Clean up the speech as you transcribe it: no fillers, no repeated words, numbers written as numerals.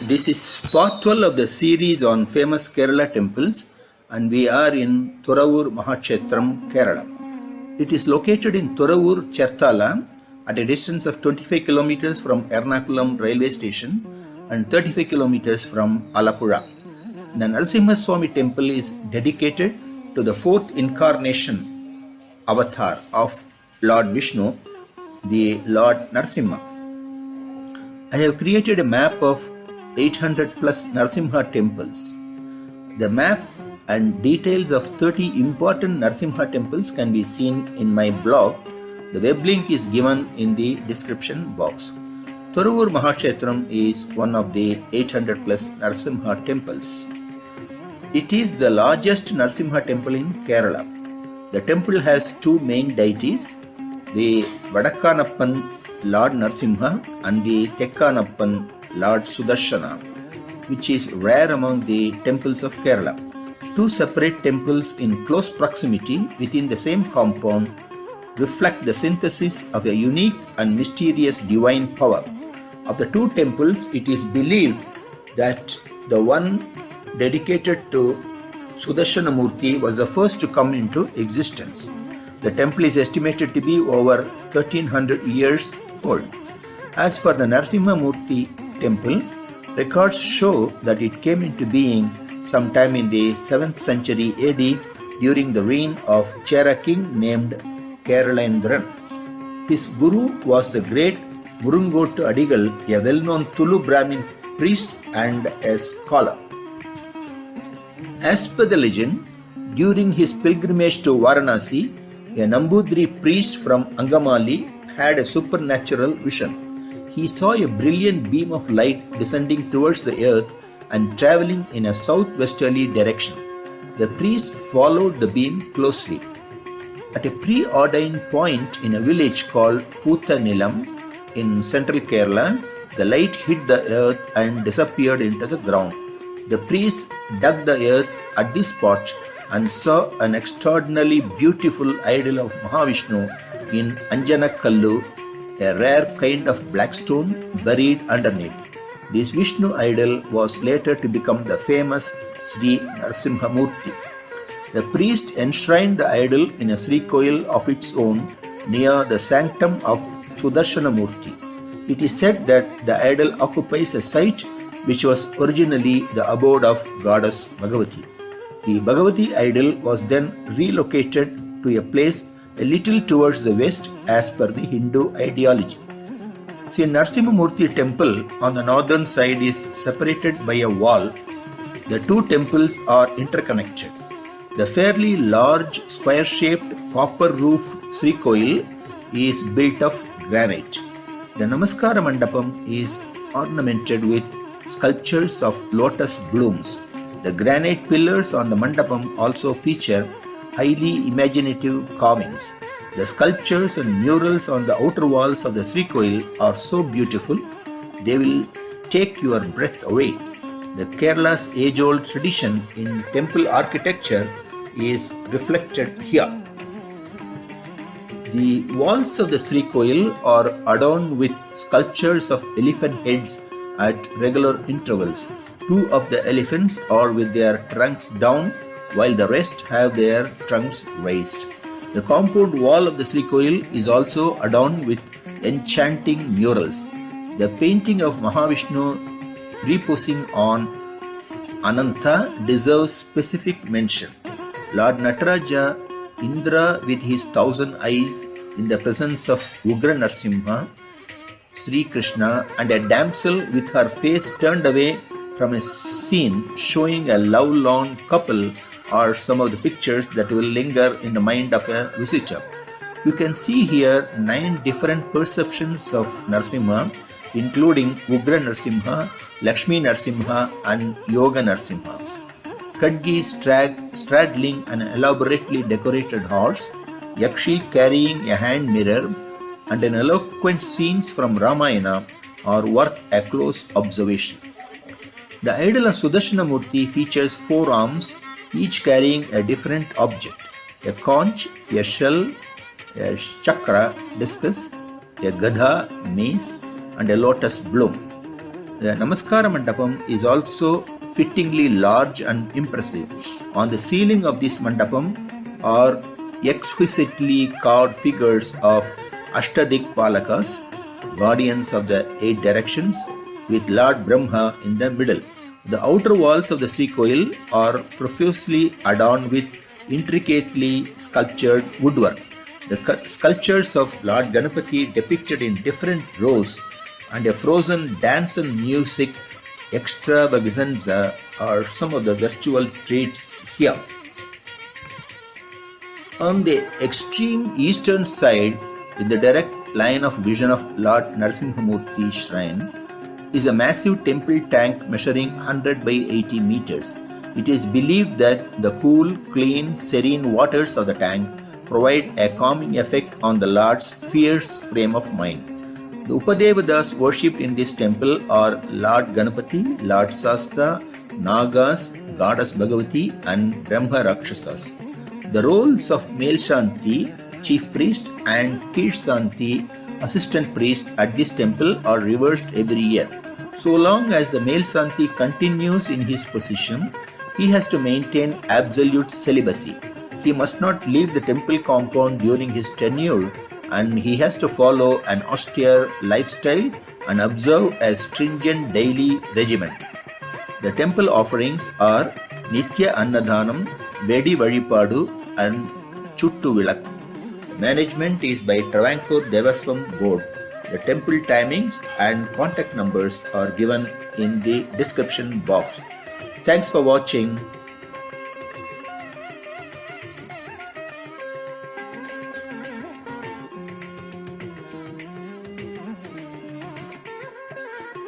This is part 12 of the series on famous Kerala temples, and we are in Thuravoor Mahakshethram, Kerala. It is located in Thuravoor Cherthala at a distance of 25 kilometers from Ernakulam railway station and 35 kilometers from Alappuzha. The Narasimha Swami temple is dedicated to the fourth incarnation avatar of Lord Vishnu, the Lord Narasimha. I have created a map of 800 plus Narasimha temples. The map and details of 30 important Narasimha temples can be seen in my blog. The web link is given in the description box. Thuravoor Mahakshethram is one of the 800 plus Narasimha temples. It is the largest Narasimha temple in Kerala. The temple has two main deities, the Vadakkanappan Lord Narasimha and the Tekkanappan Lord Sudarshana, which is rare among the temples of Kerala. Two separate temples in close proximity within the same compound reflect the synthesis of a unique and mysterious divine power. Of the two temples, it is believed that the one dedicated to Sudarshanamurthy was the first to come into existence. The temple is estimated to be over 1300 years old. As for the Narasimhamoorthy temple, records show that it came into being sometime in the 7th century AD during the reign of Chera king named Kerala. His guru was the great Murungotu Adigal, a well-known Tulu Brahmin priest and a scholar. As per the legend, during his pilgrimage to Varanasi, a Nambudri priest from Angamali had a supernatural vision. He saw a brilliant beam of light descending towards the earth and traveling in a southwesterly direction. The priest followed the beam closely. At a preordained point in a village called Putanilam in central Kerala, the light hit the earth and disappeared into the ground. The priest dug the earth at this spot and saw an extraordinarily beautiful idol of Mahavishnu in Anjanakallu, a rare kind of black stone buried underneath. This Vishnu idol was later to become the famous Sree Narasimhamoorthy. The priest enshrined the idol in a Sreekovil of its own near the sanctum of Sudarshanamurthy. It is said that the idol occupies a site which was originally the abode of goddess Bhagavati. The Bhagavati idol was then relocated to a place a little towards the west as per the Hindu ideology. Sree Narasimhamoorthy temple on the northern side is separated by a wall. The two temples are interconnected. The fairly large square-shaped copper-roofed Sreekovil is built of granite. The Namaskara Mandapam is ornamented with sculptures of lotus blooms. The granite pillars on the mandapam also feature highly imaginative carvings. The sculptures and murals on the outer walls of the Sreekovil are so beautiful, they will take your breath away. The Kerala's age-old tradition in temple architecture is reflected here. The walls of the Sreekovil are adorned with sculptures of elephant heads at regular intervals. Two of the elephants are with their trunks down, while the rest have their trunks raised. The compound wall of the Sreekovil is also adorned with enchanting murals. The painting of Mahavishnu reposing on Ananta deserves specific mention. Lord Nataraja, Indra with his 1,000 eyes in the presence of Ugra Narasimha, Sri Krishna, and a damsel with her face turned away from a scene showing a love-lorn couple are some of the pictures that will linger in the mind of a visitor. You can see here 9 different perceptions of Narasimha, including Ugra Narasimha, Lakshmi Narasimha, and Yoga Narasimha. Khadgi straddling an elaborately decorated horse, Yakshi carrying a hand mirror, and an eloquent scenes from Ramayana are worth a close observation. The idol of Sudarshanamurthy features 4 arms, each carrying a different object: a conch, a shell, a chakra, discus, a gadha, mace, and a lotus bloom. The Namaskara Mandapam is also fittingly large and impressive. On the ceiling of this mandapam are exquisitely carved figures of Ashtadikpalakas, guardians of the 8 directions, with Lord Brahma in the middle. The outer walls of the Sreekovil are profusely adorned with intricately sculptured woodwork. The sculptures of Lord Ganapati depicted in different rows and a frozen dance and music extravaganza are some of the virtual treats here. On the extreme eastern side, in the direct line of vision of Lord Narasimhamoorthy shrine, is a massive temple tank measuring 100 by 80 meters. It is believed that the cool, clean, serene waters of the tank provide a calming effect on the Lord's fierce frame of mind. The Upadevadas worshipped in this temple are Lord Ganapati, Lord Sasta, Nagas, Goddess Bhagavati, and Brahma Rakshasas. The roles of male Shanti, chief priest, and Kir Shanti, assistant priest at this temple are reversed every year. So long as the male Shanti continues in his position, he has to maintain absolute celibacy. He must not leave the temple compound during his tenure, and he has to follow an austere lifestyle and observe a stringent daily regimen. The temple offerings are Nitya Annadhanam, Vedi Vazhipadu, and Chuttu Vilak. Management is by Travancore Devaswam Board. The temple timings and contact numbers are given in the description box. Thanks for watching.